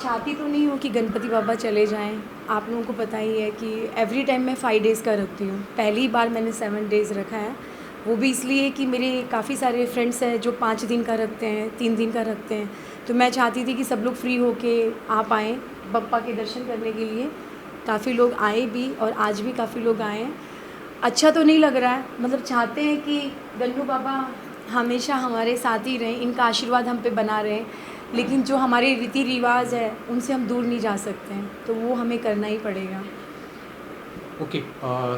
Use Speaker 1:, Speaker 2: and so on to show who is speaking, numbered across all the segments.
Speaker 1: चाहती तो नहीं हूँ कि गणपति बाबा चले जाएं। आप लोगों को पता ही है कि एवरी टाइम मैं 5 डेज़ का रखती हूँ। पहली बार मैंने 7 डेज़ रखा है, वो भी इसलिए कि मेरे काफ़ी सारे फ्रेंड्स हैं जो 5 दिन का रखते हैं, 3 दिन का रखते हैं। तो मैं चाहती थी कि सब लोग फ्री होके आ पाएँ बप्पा के दर्शन करने के लिए। काफ़ी लोग आए भी और आज भी काफ़ी लोग आए हैं। अच्छा तो नहीं लग रहा है, मतलब चाहते हैं कि गन्नू बाबा हमेशा हमारे साथ ही रहें, इनका आशीर्वाद हम पे बना रहे, लेकिन जो हमारे रीति रिवाज है उनसे हम दूर नहीं जा सकते हैं, तो वो हमें करना ही पड़ेगा।
Speaker 2: ओके,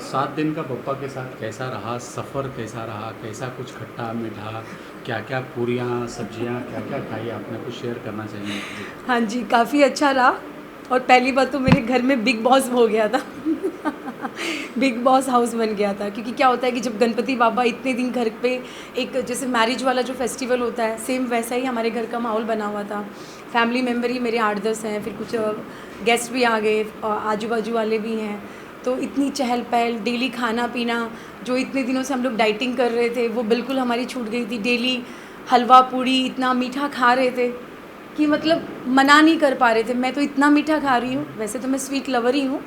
Speaker 2: 7 दिन का बप्पा के साथ कैसा रहा सफ़र? कैसा रहा? कैसा कुछ खट्टा मीठा, क्या क्या पूरियाँ सब्जियाँ क्या क्या खाई आपने? कुछ शेयर करना चाहिए?
Speaker 1: हाँ जी, काफ़ी अच्छा रहा। और पहली बात तो मेरे घर में बिग बॉस हो गया था बिग बॉस हाउस बन गया था, क्योंकि क्या होता है कि जब गणपति बाबा इतने दिन घर पे, एक जैसे मैरिज वाला जो फेस्टिवल होता है सेम वैसा ही हमारे घर का माहौल बना हुआ था। फैमिली मेम्बर ही मेरे 8-10 हैं, फिर कुछ गेस्ट भी आ गए, आजू बाजू वाले भी हैं। तो इतनी चहल पहल, डेली खाना पीना, जो इतने दिनों से हम लोग डाइटिंग कर रहे थे वो बिल्कुल हमारी छूट गई थी। डेली हलवा पूड़ी इतना मीठा खा रहे थे कि मतलब मना नहीं कर पा रहे थे। मैं तो इतना मीठा खा रही हूँ, वैसे तो मैं स्वीट लवर ही हूँ,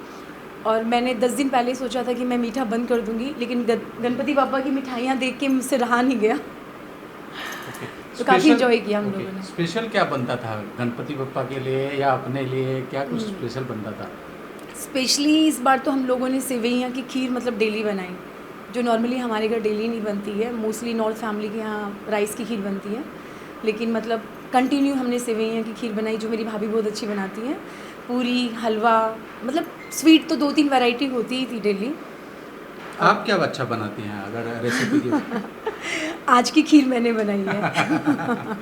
Speaker 1: और मैंने 10 दिन पहले सोचा था कि मैं मीठा बंद कर दूंगी, लेकिन गणपति बाबा की मिठाइयाँ देख के मुझसे रहा नहीं गया। तो काफ़ी इन्जॉय किया हम लोगों ने।
Speaker 2: स्पेशल क्या बनता था गणपति बप्पा के लिए या अपने लिए? क्या कुछ स्पेशल बनता था?
Speaker 1: स्पेशली इस बार तो हम लोगों ने सेवइयाँ की खीर मतलब डेली बनाई, जो नॉर्मली हमारे घर डेली नहीं बनती है। मोस्टली नॉर्थ फैमिली के यहाँ राइस की खीर बनती है, लेकिन मतलब कंटिन्यू हमने सेवइयाँ की खीर बनाई, जो मेरी भाभी बहुत अच्छी बनाती हैं। पूरी, हलवा, मतलब स्वीट तो 2-3 वैरायटी होती ही थी डेली।
Speaker 2: आप क्या अच्छा बनाती हैं अगर रेसिपी की?
Speaker 1: आज की खीर मैंने बनाई है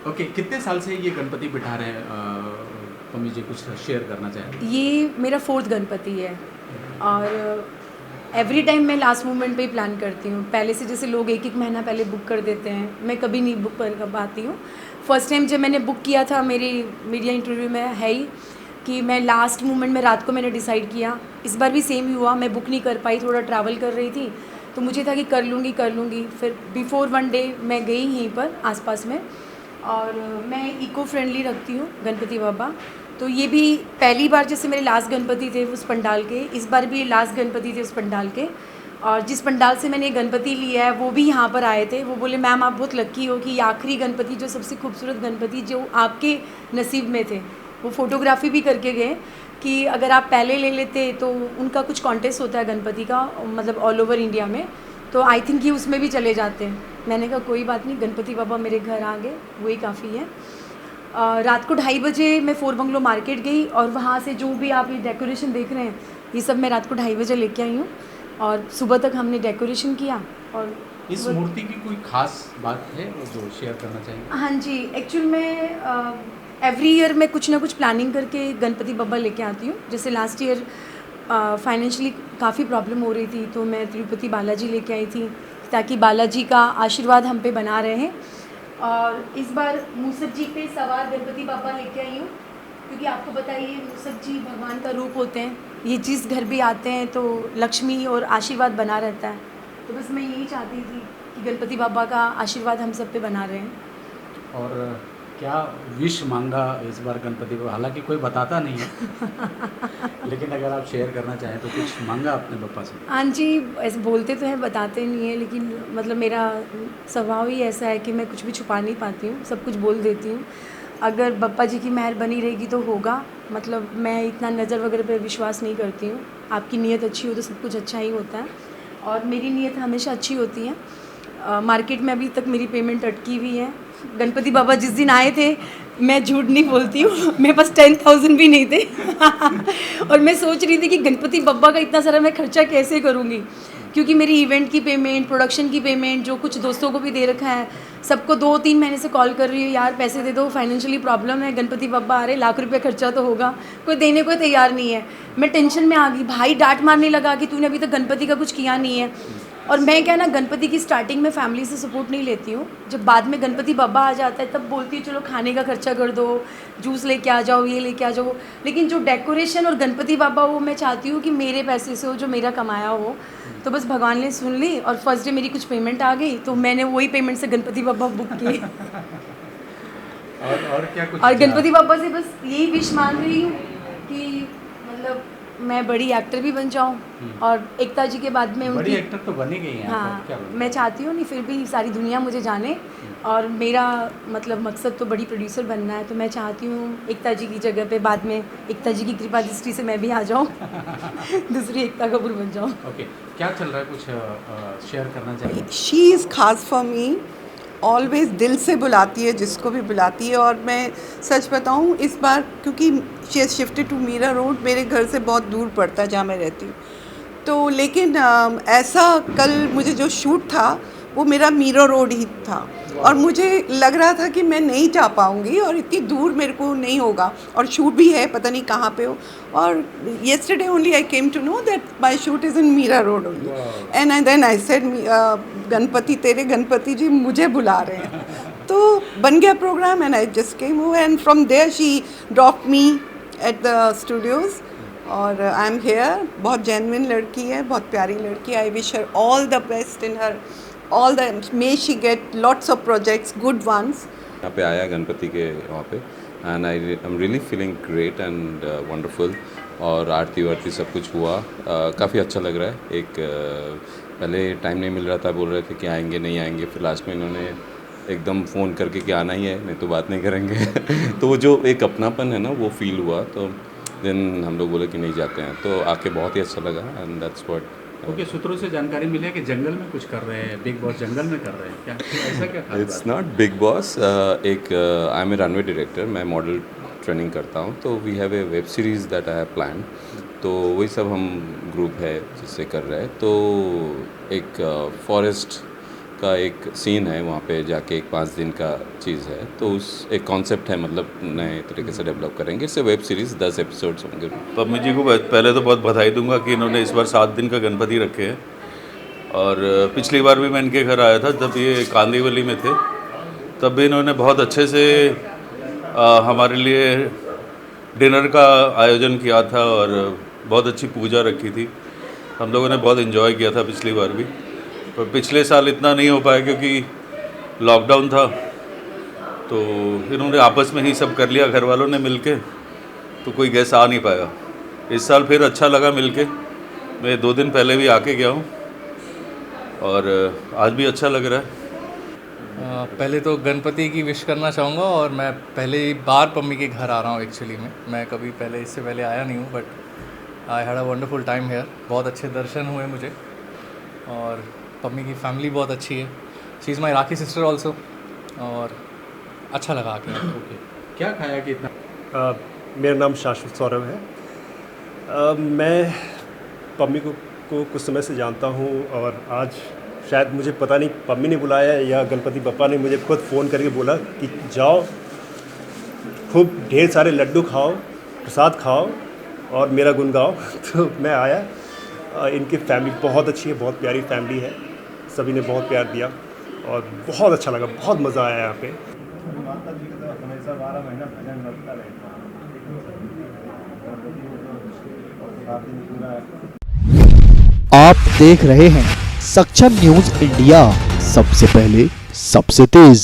Speaker 2: ओके, कितने साल से ये गणपति बिठा रहे हैं? मम्मी जी कुछ शेयर करना चाहें?
Speaker 1: ये मेरा 4th गणपति है, और एवरी टाइम मैं लास्ट मोमेंट पे ही प्लान करती हूँ। पहले से जैसे लोग 1-1 महीना पहले बुक कर देते हैं, मैं कभी नहीं बुक कर पाती हूँ। फर्स्ट टाइम जब मैंने बुक किया था, मेरी मीडिया इंटरव्यू में है ही कि मैं लास्ट मोमेंट में रात को मैंने डिसाइड किया। इस बार भी सेम ही हुआ, मैं बुक नहीं कर पाई, थोड़ा ट्रैवल कर रही थी, तो मुझे था कि कर लूँगी। फिर बिफोर 1 डे मैं गई यहीं पर आसपास में, और मैं इको फ्रेंडली रखती हूँ गणपति बाबा। तो ये भी पहली बार, जैसे मेरे लास्ट गणपति थे उस पंडाल के, इस बार भी लास्ट गणपति थे उस पंडाल के, और जिस पंडाल से मैंने गणपति लिया है वो भी यहाँ पर आए थे। वो बोले मैम आप बहुत लक्की हो कि ये आखिरी गणपति, जो सबसे खूबसूरत गणपति जो आपके नसीब में थे, वो फ़ोटोग्राफी भी करके गए कि अगर आप पहले ले लेते तो उनका कुछ कॉन्टेस्ट होता है गणपति का, मतलब ऑल ओवर इंडिया में, तो आई थिंक ये उसमें भी चले जाते हैं। मैंने कहा कोई बात नहीं, गणपति बाबा मेरे घर आ गए, वही काफ़ी है। रात को 2:30 बजे मैं 4 बंगलो मार्केट गई, और वहाँ से जो भी आप ये डेकोरेशन देख रहे हैं ये सब मैं रात को 2:30 बजे लेके आई हूँ, और सुबह तक हमने डेकोरेशन किया। और
Speaker 2: इस मूर्ति की कोई खास बात है जो शेयर करना चाहिए?
Speaker 1: हाँ जी, एक्चुअल में एवरी ईयर मैं कुछ ना कुछ प्लानिंग करके गणपति बाबा लेके आती हूँ। जैसे लास्ट ईयर फाइनेंशियली काफ़ी प्रॉब्लम हो रही थी, तो मैं तिरुपति बालाजी लेके आई थी, ताकि बालाजी का आशीर्वाद हम पे बना रहे। और इस बार मूसक जी पे सवार गणपति बाबा लेके आई हूँ, क्योंकि आपको बताइए मूसक जी भगवान का रूप होते हैं। ये जिस घर भी आते हैं तो लक्ष्मी और आशीर्वाद बना रहता है। तो बस मैं यही चाहती थी कि गणपति बाबा का आशीर्वाद हम सब पे बना रहे हैं।
Speaker 2: और क्या विश मांगा इस बार गणपति को? हालांकि कोई बताता नहीं है लेकिन अगर आप शेयर करना चाहें तो कुछ मांगा अपने बप्पा से?
Speaker 1: हाँ जी, ऐसे बोलते तो हैं, बताते नहीं हैं, लेकिन मतलब मेरा स्वभाव ही ऐसा है कि मैं कुछ भी छुपा नहीं पाती हूँ, सब कुछ बोल देती हूँ। अगर बप्पा जी की मेहर बनी रहेगी तो होगा। मतलब मैं इतना नज़र वगैरह पे विश्वास नहीं करती हूँ। आपकी नीयत अच्छी हो तो सब कुछ अच्छा ही होता है, और मेरी नीयत हमेशा अच्छी होती है। मार्केट में अभी तक मेरी पेमेंट अटकी हुई है। गणपति बाबा जिस दिन आए थे, मैं झूठ नहीं बोलती हूँ, मेरे पास 10,000 भी नहीं थे और मैं सोच रही थी कि गणपति बप्पा का इतना सारा मैं खर्चा कैसे करूँगी, क्योंकि मेरी इवेंट की पेमेंट, प्रोडक्शन की पेमेंट, जो कुछ दोस्तों को भी दे रखा है, सबको 2-3 महीने से कॉल कर रही हूँ, यार पैसे दे दो, फाइनेंशियली प्रॉब्लम है, गणपति बप्पा आ रहे, लाख रुपये खर्चा तो होगा, कोई देने को तैयार नहीं है। मैं टेंशन में आ गई, भाई डांट मारने लगा कि तूने अभी तक गणपति का कुछ किया नहीं है। और मैं क्या ना, गणपति की स्टार्टिंग में फैमिली से सपोर्ट नहीं लेती हूँ। जब बाद में गणपति बप्पा आ जाता है तब बोलती हूँ चलो खाने का खर्चा कर दो, जूस लेके आ जाओ, ये लेके आ जाओ। लेकिन जो डेकोरेशन और गणपति बप्पा, वो मैं चाहती हूँ कि मेरे पैसे से हो, जो मेरा कमाया हो। तो बस भगवान ने सुन ली और फर्स्ट डे मेरी कुछ पेमेंट आ गई, तो मैंने वही पेमेंट से गणपति बप्पा बुक किए।
Speaker 2: और क्या कुछ?
Speaker 1: और गणपति बप्पा से बस यही विश मांग रही हूँ कि मतलब मैं बड़ी एक्टर भी बन जाऊँ, और एकता जी के बाद में
Speaker 2: बड़ी
Speaker 1: उनकी,
Speaker 2: एक्टर तो बनी गई हैं।
Speaker 1: हाँ,
Speaker 2: क्या बोलते हैं?
Speaker 1: मैं चाहती हूँ नहीं, फिर भी सारी दुनिया मुझे जाने, और मेरा मतलब मकसद तो बड़ी प्रोड्यूसर बनना है। तो मैं चाहती हूँ एकता जी की जगह पे बाद में एकता जी की कृपा दृष्टि से मैं भी आ जाऊँ दूसरी एकता कपूर बन जाऊँ।
Speaker 2: ओके, क्या चल रहा है, कुछ शेयर करना चाहिए?
Speaker 3: शी इज़ खास फॉर मी, ऑलवेज़ दिल से बुलाती है जिसको भी बुलाती है। और मैं सच बताऊँ, इस बार क्योंकि she has shifted to Mira road, मेरे घर से बहुत दूर पड़ता है जहाँ मैं रहती हूँ, तो लेकिन ऐसा कल मुझे जो शूट था वो मेरा मीरा रोड ही था, और मुझे लग रहा था कि मैं नहीं जा पाऊँगी और इतनी दूर मेरे को नहीं होगा, और शूट भी है पता नहीं कहाँ पे हो। और yesterday only I came to know that my shoot is in Mira road only, and then I said Ganpati, तेरे गणपति जी मुझे बुला रहे हैं। तो बन गया program, and I just came हो, and from there she drop me at the studios, और आई एम हेयर। बहुत जेन्युइन लड़की है, बहुत प्यारी लड़की। I wish her all the best in her all the, may she get lots of projects, good ones.
Speaker 4: यहाँ पे आया गणपति के वहाँ पे, and I am really feeling great and wonderful. और आरती वारती सब कुछ हुआ, काफ़ी अच्छा लग रहा है। एक पहले टाइम नहीं मिल रहा था, बोल रहे थे कि आएंगे नहीं आएंगे, फिर लास्ट में इन्होंने एकदम फ़ोन करके कि आना ही है, नहीं तो बात नहीं करेंगे तो वो जो एक अपनापन है ना, वो फील हुआ। तो देन हम लोग बोले कि नहीं जाते हैं, तो आके बहुत ही अच्छा लगा, एंड दैट्स व्हाट।
Speaker 2: ओके, सूत्रों से जानकारी मिली है कि जंगल में कुछ कर रहे हैं, बिग बॉस जंगल में कर रहे हैं, क्या ऐसा क्या खास
Speaker 4: इट्स
Speaker 2: बात?
Speaker 4: नॉट बिग बॉस, एक I am a runway director, मैं मॉडल ट्रेनिंग करता हूँ, तो we have a web series that I have plan, तो वही सब हम ग्रुप है जिससे कर रहे हैं। तो एक फॉरेस्ट का एक सीन है, वहाँ पे जाके एक 5 दिन का चीज़ है, तो उस एक कॉन्सेप्ट है, मतलब नए तरीके से डेवलप करेंगे। इससे वेब सीरीज़ 10 एपिसोड्स होंगे।
Speaker 5: पम्मी जी को पहले तो बहुत बधाई दूंगा कि इन्होंने इस बार 7 दिन का गणपति रखे हैं, और पिछली बार भी मैं इनके घर आया था जब ये कांदीवली में थे, तब भी इन्होंने बहुत अच्छे से हमारे लिए डिनर का आयोजन किया था, और बहुत अच्छी पूजा रखी थी। हम लोगों ने बहुत इन्जॉय किया था पिछली बार भी, पर पिछले साल इतना नहीं हो पाया क्योंकि लॉकडाउन था, तो इन्होंने आपस में ही सब कर लिया घर वालों ने मिलके, तो कोई गेस्ट आ नहीं पाया। इस साल फिर अच्छा लगा मिलके, मैं 2 दिन पहले भी आके गया हूँ, और आज भी अच्छा लग रहा है।
Speaker 6: पहले तो गणपति की विश करना चाहूँगा, और मैं पहली बार पम्मी के घर आ रहा हूँ एक्चुअली में, मैं कभी पहले इससे पहले आया नहीं हूँ, but I had a wonderful time here. बहुत अच्छे दर्शन हुए मुझे, और पम्मी की फैमिली बहुत अच्छी है, she is my rakhi sister also, और अच्छा लगा आके।
Speaker 2: ओके, क्या खाया कि इतना?
Speaker 7: मेरा नाम शाश्वत सौरभ है। मैं पम्मी को कुछ समय से जानता हूँ, और आज शायद मुझे पता नहीं पम्मी ने बुलाया या गणपति बप्पा ने मुझे खुद फ़ोन करके बोला कि जाओ, खूब ढेर सारे लड्डू खाओ, प्रसाद खाओ और मेरा गुण गाओ तो मैं आया। इनकी फैमिली बहुत अच्छी है, बहुत प्यारी फैमिली है, सभी ने बहुत प्यार दिया और बहुत अच्छा लगा, बहुत मज़ा आया यहाँ पे। माता जी का तो हमेशा 12 महीना भजन रखता रहता है।
Speaker 8: आप देख रहे हैं सक्षम न्यूज इंडिया, सबसे पहले सबसे तेज।